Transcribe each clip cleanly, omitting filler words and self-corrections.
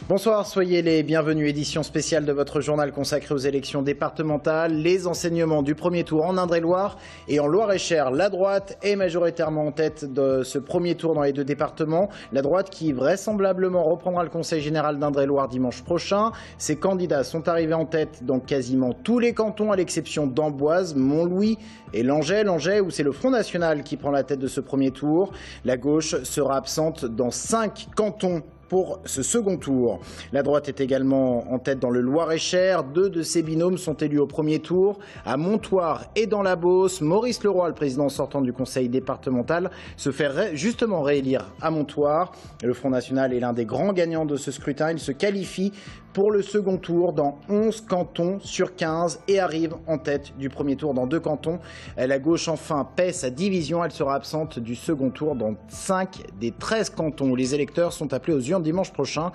Bonsoir, soyez les bienvenus. Édition spéciale de votre journal consacré aux élections départementales. Les enseignements du premier tour en Indre-et-Loire et en Loire-et-Cher. La droite est majoritairement en tête de ce premier tour dans les deux départements. La droite qui vraisemblablement reprendra le Conseil général d'Indre-et-Loire dimanche prochain. Ses candidats sont arrivés en tête dans quasiment tous les cantons à l'exception d'Amboise, Montlouis et Langeais. Langeais où c'est le Front National qui prend la tête de ce premier tour. La gauche sera absente dans 5 cantons pour ce second tour. La droite est également en tête dans le Loir-et-Cher. 2 de ses binômes sont élus au premier tour. À Montoire et dans la Beauce, Maurice Leroy, le président sortant du conseil départemental, se fait justement réélire à Montoire. Le Front National est l'un des grands gagnants de ce scrutin. Il se qualifie pour le second tour dans 11 cantons sur 15 et arrive en tête du premier tour dans 2 cantons. La gauche enfin paie sa division. Elle sera absente du second tour dans 5 des 13 cantons où les électeurs sont appelés aux urnes dimanche prochain.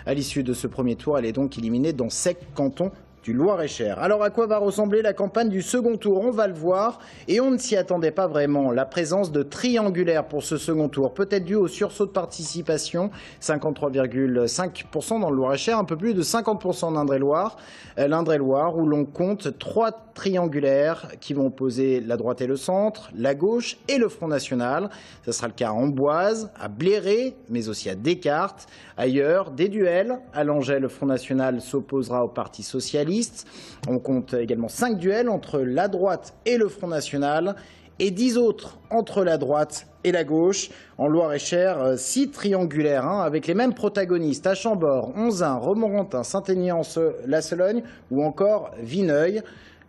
À l'issue de ce premier tour, elle est donc éliminée dans 7 cantons du Loir-et-Cher. Alors à quoi va ressembler la campagne du second tour? On va le voir et on ne s'y attendait pas vraiment. La présence de triangulaires pour ce second tour, peut-être due au sursaut de participation, 53,5% dans le Loir-et-Cher, un peu plus de 50% en Indre-et-Loire. L'Indre-et-Loire où l'on compte 3 triangulaires qui vont opposer la droite et le centre, la gauche et le Front National. Ce sera le cas à Amboise, à Bléré, mais aussi à Descartes. Ailleurs, des duels. À Langeais, le Front National s'opposera au Parti socialiste. On compte également 5 duels entre la droite et le Front National et 10 autres entre la droite et la gauche. En Loire-et-Cher, 6 triangulaires avec les mêmes protagonistes à Chambord, Onzain, Romorantin, Saint-Aignan, La Sologne ou encore Vineuil.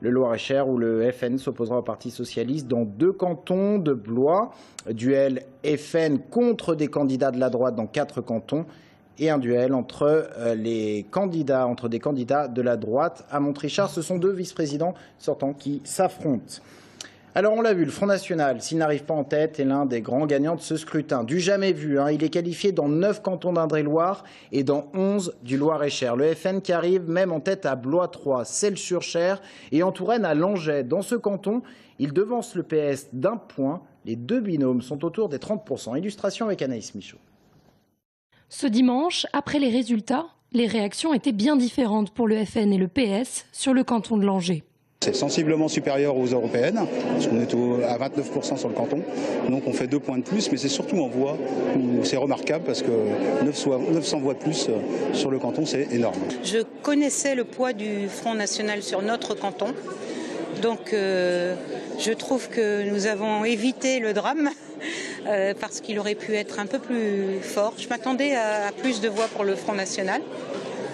Le Loir-et-Cher où le FN s'opposera au Parti socialiste dans 2 cantons de Blois. Duel FN contre des candidats de la droite dans 4 cantons. Et un duel entre des candidats de la droite à Montrichard. Ce sont 2 vice-présidents sortants qui s'affrontent. Alors on l'a vu, le Front National, s'il n'arrive pas en tête, est l'un des grands gagnants de ce scrutin. Du jamais vu, il est qualifié dans 9 cantons d'Indre-et-Loire et dans 11 du Loir-et-Cher. Le FN qui arrive même en tête à Blois 3, Celles-sur-Cher et en Touraine à Langeais. Dans ce canton, il devance le PS d'1 point. Les 2 binômes sont autour des 30%. Illustration avec Anaïs Michaud. Ce dimanche, après les résultats, les réactions étaient bien différentes pour le FN et le PS sur le canton de Langeais. C'est sensiblement supérieur aux européennes, parce qu'on est à 29% sur le canton, donc on fait 2 points de plus, mais c'est surtout en voix où c'est remarquable parce que 900 voix de plus sur le canton, c'est énorme. Je connaissais le poids du Front National sur notre canton, donc je trouve que nous avons évité le drame parce qu'il aurait pu être un peu plus fort. Je m'attendais à plus de voix pour le Front National,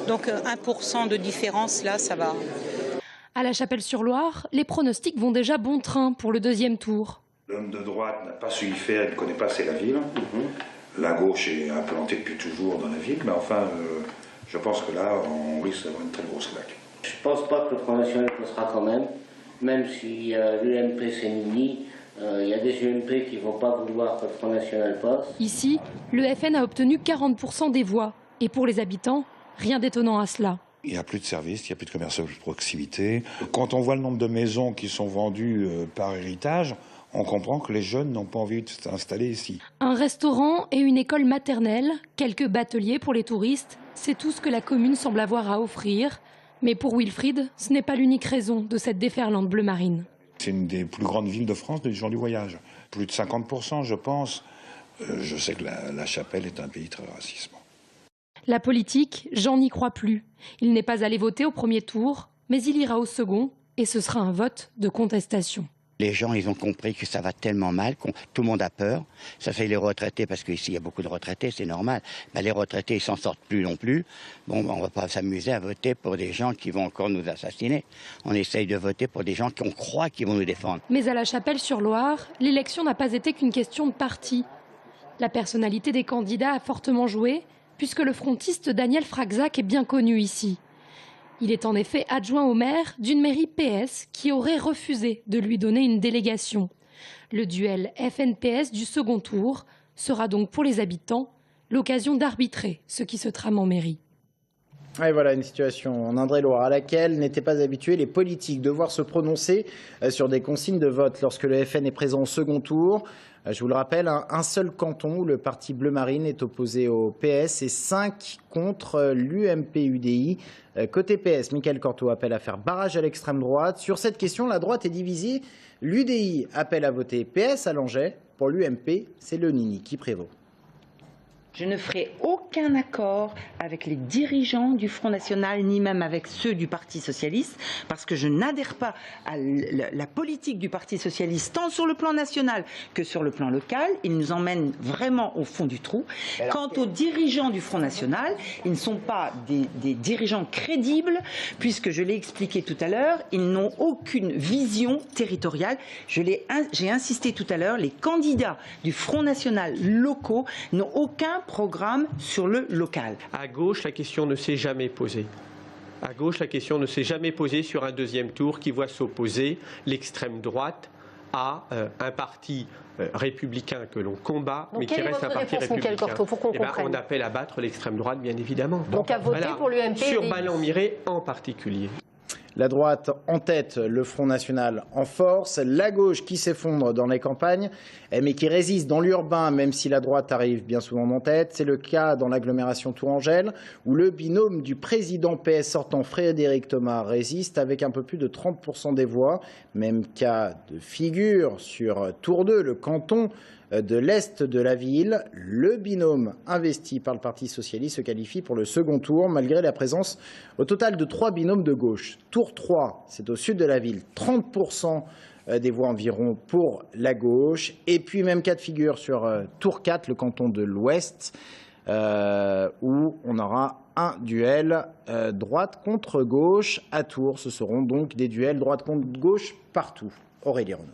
donc 1% de différence là, ça va. À La Chapelle-sur-Loire, les pronostics vont déjà bon train pour le deuxième tour. L'homme de droite n'a pas su y faire, il ne connaît pas assez la ville. La gauche est implantée depuis toujours dans la ville, mais enfin, je pense que là, on risque d'avoir une très grosse claque. Je ne pense pas que le Front National passera quand même si l'UMP s'élimine. Il y a des UMP qui ne vont pas vouloir que le Front National passe. Ici, le FN a obtenu 40% des voix. Et pour les habitants, rien d'étonnant à cela. Il n'y a plus de services, il n'y a plus de commerce de proximité. Quand on voit le nombre de maisons qui sont vendues par héritage, on comprend que les jeunes n'ont pas envie de s'installer ici. Un restaurant et une école maternelle, quelques bateliers pour les touristes, c'est tout ce que la commune semble avoir à offrir. Mais pour Wilfried, ce n'est pas l'unique raison de cette déferlante bleu marine. C'est une des plus grandes villes de France des gens du voyage. Plus de 50%, je pense. Je sais que la Chapelle est un pays très raciste. La politique, j'en n'y crois plus. Il n'est pas allé voter au premier tour, mais il ira au second et ce sera un vote de contestation. Les gens, ils ont compris que ça va tellement mal, que tout le monde a peur. Ça fait les retraités, parce qu'ici, il y a beaucoup de retraités, c'est normal. Ben, les retraités, ils s'en sortent plus non plus. Bon, ben, on ne va pas s'amuser à voter pour des gens qui vont encore nous assassiner. On essaye de voter pour des gens qu'on croit qu'ils vont nous défendre. Mais à La Chapelle-sur-Loire, l'élection n'a pas été qu'une question de parti. La personnalité des candidats a fortement joué, puisque le frontiste Daniel Fragzac est bien connu ici. Il est en effet adjoint au maire d'une mairie PS qui aurait refusé de lui donner une délégation. Le duel FN-PS du second tour sera donc pour les habitants l'occasion d'arbitrer ce qui se trame en mairie. Et voilà une situation en Indre-et-Loire à laquelle n'étaient pas habitués les politiques, devoir se prononcer sur des consignes de vote lorsque le FN est présent au second tour. Je vous le rappelle, un seul canton où le parti bleu marine est opposé au PS et 5 contre l'UMP-UDI. Côté PS, Michael Cortot appelle à faire barrage à l'extrême droite. Sur cette question, la droite est divisée. L'UDI appelle à voter PS à Langeais. Pour l'UMP, c'est le nini qui prévaut. Je ne ferai aucun accord avec les dirigeants du Front National, ni même avec ceux du Parti Socialiste, parce que je n'adhère pas à la politique du Parti Socialiste, tant sur le plan national que sur le plan local. Ils nous emmènent vraiment au fond du trou. Quant aux dirigeants du Front National, ils ne sont pas des dirigeants crédibles, puisque je l'ai expliqué tout à l'heure, ils n'ont aucune vision territoriale. J'ai insisté tout à l'heure, les candidats du Front National locaux n'ont aucun programme sur le local. À gauche, la question ne s'est jamais posée. À gauche, la question ne s'est jamais posée sur un deuxième tour qui voit s'opposer l'extrême droite à un parti républicain que l'on combat, mais qui reste un parti républicain. On appelle à battre l'extrême droite, bien évidemment. Donc à voter pour l'UMP. Sur Malan-Miré en particulier. La droite en tête, le Front National en force, la gauche qui s'effondre dans les campagnes, mais qui résiste dans l'urbain, même si la droite arrive bien souvent en tête. C'est le cas dans l'agglomération Tourangelle, où le binôme du président PS sortant Frédéric Thomas résiste avec un peu plus de 30% des voix. Même cas de figure sur Tour 2, le canton de l'Est de la ville. Le binôme investi par le Parti Socialiste se qualifie pour le second tour, malgré la présence au total de 3 binômes de gauche. Tour 3, c'est au sud de la ville, 30% des voix environ pour la gauche. Et puis même cas de figure sur Tour 4, le canton de l'Ouest, où on aura un duel droite contre gauche à Tours. Ce seront donc des duels droite contre gauche partout. Aurélie Renaud.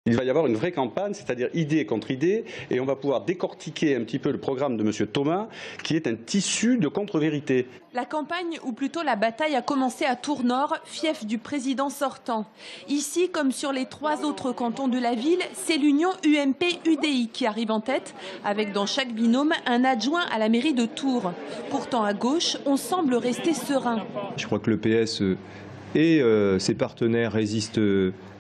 Il va y avoir une vraie campagne, c'est-à-dire idée contre idée, et on va pouvoir décortiquer un petit peu le programme de M. Thomas, qui est un tissu de contre-vérité. La campagne, ou plutôt la bataille, a commencé à Tours-Nord, fief du président sortant. Ici, comme sur les 3 autres cantons de la ville, c'est l'union UMP-UDI qui arrive en tête, avec dans chaque binôme un adjoint à la mairie de Tours. Pourtant, à gauche, on semble rester serein. Je crois que le PS et ses partenaires résistent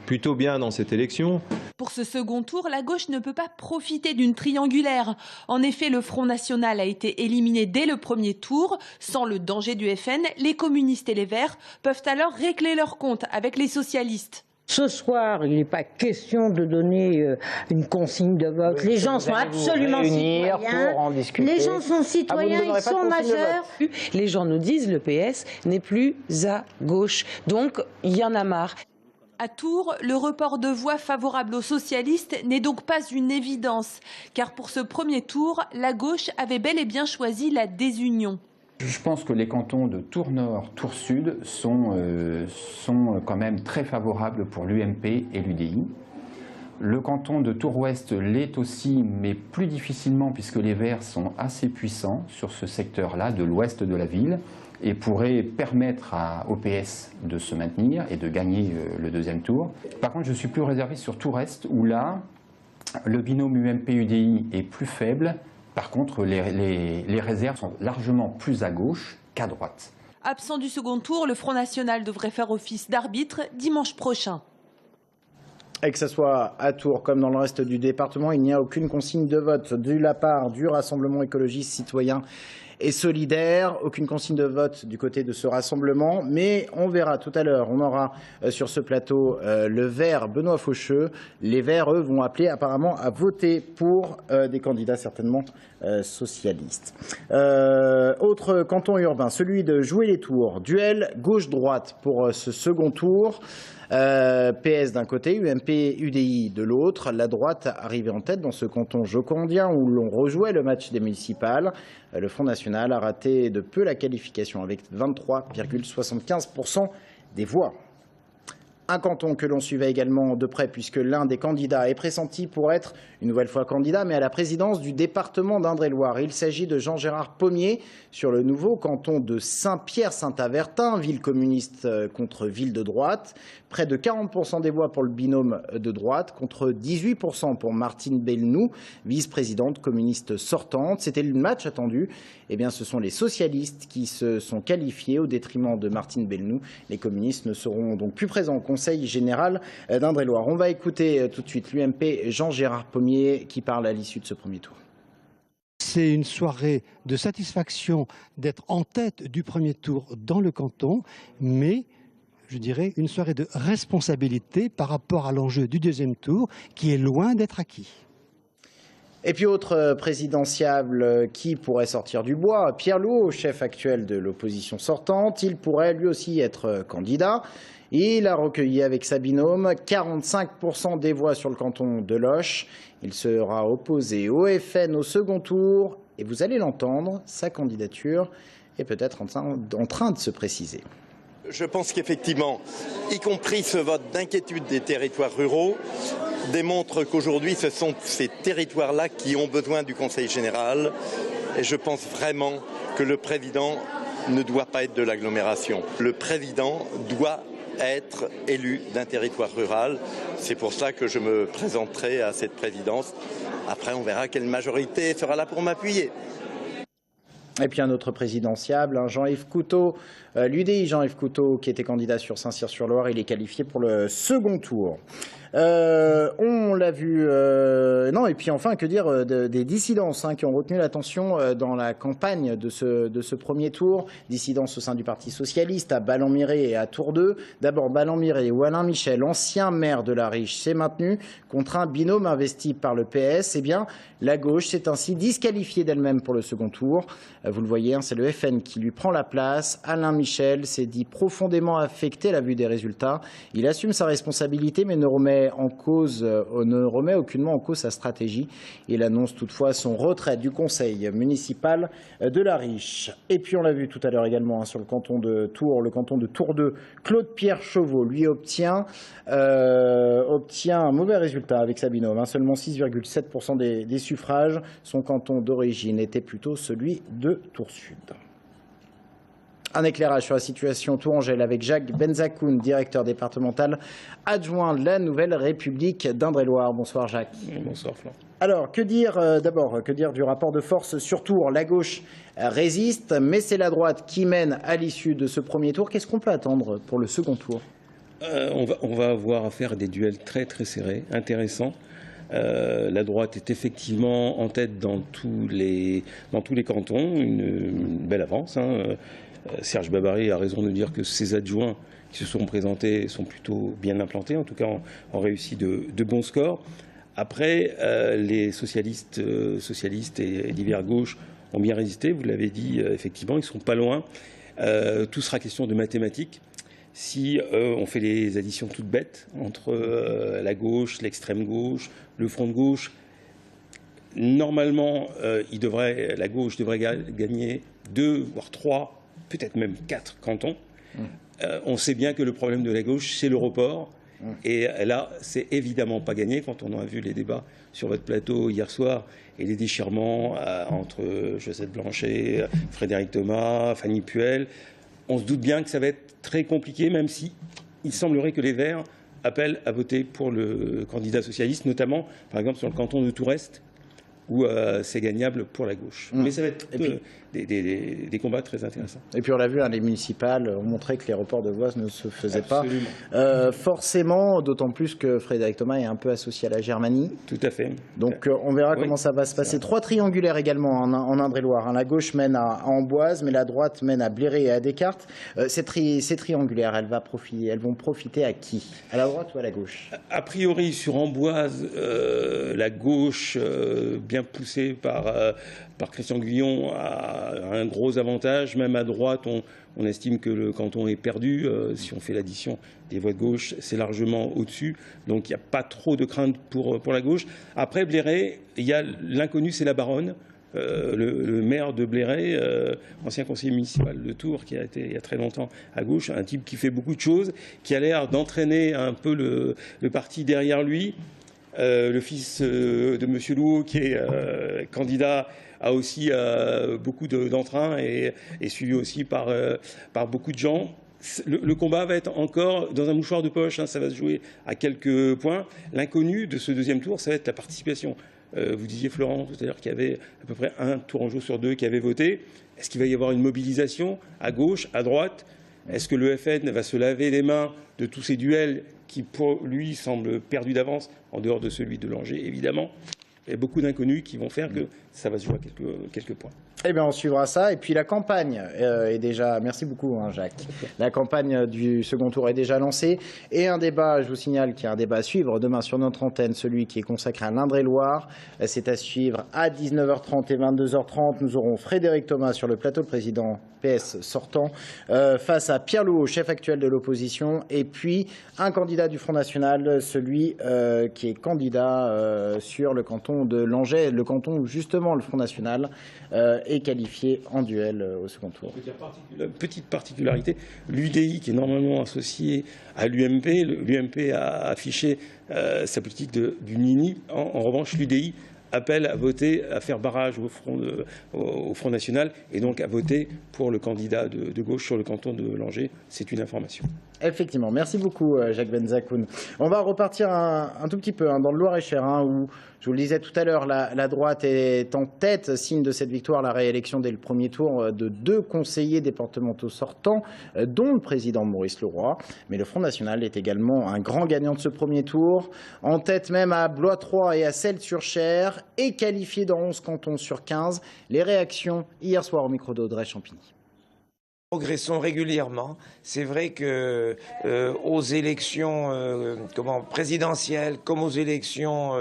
plutôt bien dans cette élection. Pour ce second tour, la gauche ne peut pas profiter d'une triangulaire. En effet, le Front National a été éliminé dès le premier tour. Sans le danger du FN, les communistes et les Verts peuvent alors régler leur compte avec les socialistes. Ce soir, il n'est pas question de donner une consigne de vote. Les gens sont absolument citoyens. Pour en discuter. Les gens sont citoyens, ils sont majeurs. Les gens nous disent que le PS n'est plus à gauche. Donc, il y en a marre. À Tours, le report de voix favorable aux socialistes n'est donc pas une évidence, car pour ce premier tour, la gauche avait bel et bien choisi la désunion. Je pense que les cantons de Tours Nord, Tours Sud sont quand même très favorables pour l'UMP et l'UDI. Le canton de Tours Ouest l'est aussi, mais plus difficilement puisque les Verts sont assez puissants sur ce secteur-là de l'ouest de la ville et pourraient permettre au PS de se maintenir et de gagner le deuxième tour. Par contre, je suis plus réservé sur Tours Est où là, le binôme UMP-UDI est plus faible. Par contre, les réserves sont largement plus à gauche qu'à droite. Absent du second tour, le Front National devrait faire office d'arbitre dimanche prochain. Et que ce soit à Tours comme dans le reste du département, il n'y a aucune consigne de vote de la part du Rassemblement écologiste citoyen et solidaire. Aucune consigne de vote du côté de ce rassemblement, mais on verra tout à l'heure. On aura sur ce plateau le Vert Benoît Faucheux. Les Verts, eux, vont appeler apparemment à voter pour des candidats certainement socialistes. Autre canton urbain, celui de Joué-les-Tours. Duel gauche-droite pour ce second tour. PS d'un côté, UMP, UDI de l'autre. La droite arrivée en tête dans ce canton jocondien où l'on rejouait le match des municipales. Le Front National a raté de peu la qualification avec 23,75% des voix. Un canton que l'on suivait également de près puisque l'un des candidats est pressenti pour être une nouvelle fois candidat, mais à la présidence du département d'Indre-et-Loire. Il s'agit de Jean-Gérard Pommier sur le nouveau canton de Saint-Pierre-Saint-Avertin, ville communiste contre ville de droite. Près de 40% des voix pour le binôme de droite, contre 18% pour Martine Belnou, vice-présidente communiste sortante. C'était le match attendu. Eh bien, ce sont les socialistes qui se sont qualifiés au détriment de Martine Belnou. Les communistes ne seront donc plus présents au Conseil conseil général d'Indre-et-Loire. On va écouter tout de suite l'UMP Jean-Gérard Pommier qui parle à l'issue de ce premier tour. C'est une soirée de satisfaction d'être en tête du premier tour dans le canton, mais je dirais une soirée de responsabilité par rapport à l'enjeu du deuxième tour qui est loin d'être acquis. Et puis autre présidentiable qui pourrait sortir du bois, Pierre Louÿs, chef actuel de l'opposition sortante, il pourrait lui aussi être candidat. Il a recueilli avec sa binôme 45% des voix sur le canton de Loches. Il sera opposé au FN au second tour et vous allez l'entendre, sa candidature est peut-être en train de se préciser. Je pense qu'effectivement, y compris ce vote d'inquiétude des territoires ruraux, démontre qu'aujourd'hui, ce sont ces territoires-là qui ont besoin du Conseil général. Et je pense vraiment que le président ne doit pas être de l'agglomération. Le président doit être élu d'un territoire rural. C'est pour ça que je me présenterai à cette présidence. Après, on verra quelle majorité sera là pour m'appuyer. Et puis un autre présidentiable, Jean-Yves Couteau, l'UDI Jean-Yves Couteau, qui était candidat sur Saint-Cyr-sur-Loire, il est qualifié pour le second tour. On l'a vu, non, et puis enfin, que dire des dissidences qui ont retenu l'attention dans la campagne de ce premier tour. Dissidences au sein du Parti socialiste, à Ballon-Miré et à Tours 2. D'abord Ballon-Miré, où Alain Michel, ancien maire de La Riche, s'est maintenu contre un binôme investi par le PS. Eh bien, la gauche s'est ainsi disqualifiée d'elle-même pour le second tour. Vous le voyez, c'est le FN qui lui prend la place. Alain Michel s'est dit profondément affecté à la vue des résultats. Il assume sa responsabilité, mais ne remet aucunement en cause sa stratégie. Il annonce toutefois son retrait du conseil municipal de La Riche. Et puis on l'a vu tout à l'heure également sur le canton de Tours, le canton de Tours 2, Claude-Pierre Chauveau, lui obtient un mauvais résultat avec sa binôme, seulement 6,7% des suffrages. Son canton d'origine était plutôt celui de Tours Sud. Un éclairage sur la situation Tourangelle avec Jacques Benzakoun, directeur départemental adjoint de la Nouvelle République d'Indre-et-Loire. Bonsoir Jacques. Bonsoir Florent. Alors, que dire d'abord, que dire du rapport de force sur Tours? La gauche résiste, mais c'est la droite qui mène à l'issue de ce premier tour. Qu'est-ce qu'on peut attendre pour le second tour? On va avoir à faire des duels très très serrés, intéressants. La droite est effectivement en tête dans tous les cantons, une belle avance. Serge Babary a raison de dire que ses adjoints qui se sont présentés sont plutôt bien implantés, en tout cas ont réussi de bons scores. Après, les socialistes et divers gauches ont bien résisté, vous l'avez dit, effectivement, ils ne sont pas loin. Tout sera question de mathématiques. Si on fait les additions toutes bêtes entre la gauche, l'extrême gauche, le front de gauche, normalement, la gauche devrait gagner 2, voire 3, peut-être même 4 cantons. On sait bien que le problème de la gauche, c'est le report. Et là, c'est évidemment pas gagné. Quand on a vu les débats sur votre plateau hier soir et les déchirements entre Josette Blanchet, Frédéric Thomas, Fanny Puel, on se doute bien que ça va être très compliqué, même si il semblerait que les Verts appellent à voter pour le candidat socialiste, notamment, par exemple, sur le canton de Tours-Est, où c'est gagnable pour la gauche. Mais ça va être des combats très intéressants. Et puis on l'a vu, les municipales ont montré que les reports de voix ne se faisaient pas forcément, d'autant plus que Frédéric Thomas est un peu associé à la Germanie. Tout à fait. Donc on verra comment ça va se passer. 3 triangulaires également en Indre-et-Loire. La gauche mène à Amboise, mais la droite mène à Bléré et à Descartes. Ces triangulaires, elles vont profiter à qui? À la droite ou à la gauche? A priori, sur Amboise, la gauche, bien poussée par Christian Guillon, a un gros avantage. Même à droite, on estime que le canton est perdu. Si on fait l'addition des voix de gauche, c'est largement au-dessus. Donc il n'y a pas trop de crainte pour la gauche. Après Bléré, il y a l'inconnu, c'est la Baronne. Le maire de Bléré, ancien conseiller municipal de Tours, qui a été il y a très longtemps à gauche, un type qui fait beaucoup de choses, qui a l'air d'entraîner un peu le parti derrière lui. Le fils de M. Louÿs, qui est candidat, a aussi beaucoup d'entrain et est suivi aussi par beaucoup de gens. Le combat va être encore dans un mouchoir de poche, ça va se jouer à quelques points. L'inconnu de ce deuxième tour, ça va être la participation. Vous disiez, Florent, tout à l'heure qu'il y avait à peu près un Tourangeau sur 2 qui avait voté. Est-ce qu'il va y avoir une mobilisation à gauche, à droite? Est-ce que le FN va se laver les mains de tous ces duels qui, pour lui, semblent perdus d'avance, en dehors de celui de Langeais, évidemment? Il y a beaucoup d'inconnus qui vont faire que ça va se jouer à quelques points. Eh bien, on suivra ça. Et puis la campagne est déjà... Merci beaucoup, Jacques. La campagne du second tour est déjà lancée. Et un débat, je vous signale qu'il y a un débat à suivre demain sur notre antenne, celui qui est consacré à l'Indre-et-Loire. C'est à suivre à 19h30 et 22h30. Nous aurons Frédéric Thomas sur le plateau, le président PS sortant, face à Pierre Louot, chef actuel de l'opposition. Et puis un candidat du Front National, celui qui est candidat sur le canton de Langeais, le canton où justement le Front National est qualifié en duel au second tour. Petite particularité, l'UDI qui est normalement associé à l'UMP, l'UMP a affiché sa politique du Nini. En revanche, l'UDI appelle à voter, à faire barrage au Front National et donc à voter pour le candidat de gauche sur le canton de Langeais. C'est une information. Effectivement. Merci beaucoup, Jacques Benzakoun. On va repartir un tout petit peu dans le Loir-et-Cher, où, je vous le disais tout à l'heure, la droite est en tête, signe de cette victoire, la réélection dès le premier tour de 2 conseillers départementaux sortants, dont le président Maurice Leroy. Mais le Front National est également un grand gagnant de ce premier tour, en tête même à Blois-3 et à Celles-sur-Cher, et qualifié dans 11 cantons sur 15. Les réactions hier soir au micro d'Audrey Champigny. Progressons régulièrement. C'est vrai que aux élections présidentielles comme aux élections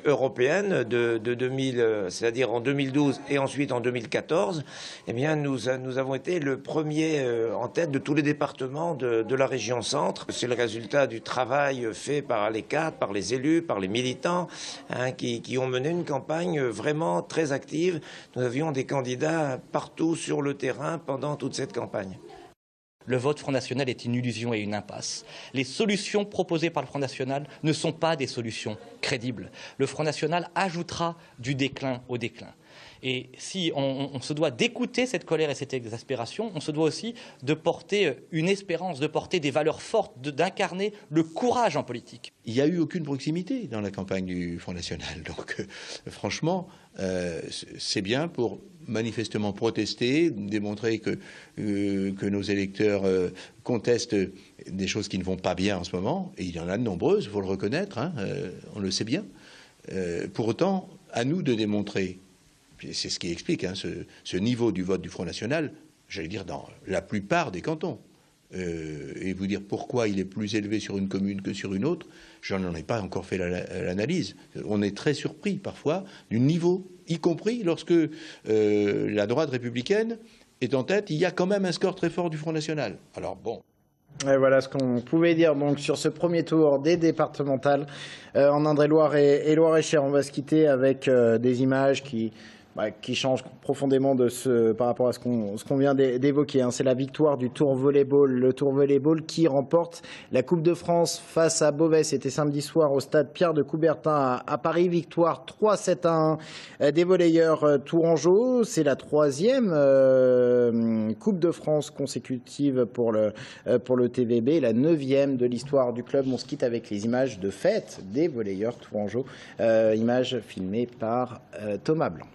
européennes de 2000, c'est-à-dire en 2012 et ensuite en 2014, eh bien nous avons été le premier en tête de tous les départements de la région centre. C'est le résultat du travail fait par les cadres, par les élus, par les militants, qui ont mené une campagne vraiment très active. Nous avions des candidats partout sur le terrain pendant toute cette campagne. Le vote Front National est une illusion et une impasse. Les solutions proposées par le Front National ne sont pas des solutions crédibles. Le Front National ajoutera du déclin au déclin. Et si on se doit d'écouter cette colère et cette exaspération, on se doit aussi de porter une espérance, de porter des valeurs fortes, d'incarner le courage en politique. Il n'y a eu aucune proximité dans la campagne du Front National. Donc, franchement, c'est bien pour manifestement protester, démontrer que nos électeurs contestent des choses qui ne vont pas bien en ce moment. Et il y en a de nombreuses, il faut le reconnaître, on le sait bien. Pour autant, à nous de démontrer, c'est ce qui explique ce niveau du vote du Front National, j'allais dire dans la plupart des cantons. Et vous dire pourquoi il est plus élevé sur une commune que sur une autre, je n'en ai pas encore fait l'analyse. On est très surpris parfois du niveau, y compris lorsque la droite républicaine est en tête, il y a quand même un score très fort du Front National. Alors bon. Et voilà ce qu'on pouvait dire donc sur ce premier tour des départementales en Indre-et-Loire et Loir-et-Cher. On va se quitter avec des images qui change profondément par rapport à ce qu'on vient d'évoquer. C'est la victoire du Tour Volleyball. Le Tour Volleyball qui remporte la Coupe de France face à Beauvais. C'était samedi soir au stade Pierre de Coubertin à Paris. Victoire 3-7-1 des volleyeurs tourangeaux. C'est la 3e Coupe de France consécutive pour le TVB, la 9e de l'histoire du club. On se quitte avec les images de fête des volleyeurs tourangeaux. Images filmées par Thomas Blanc.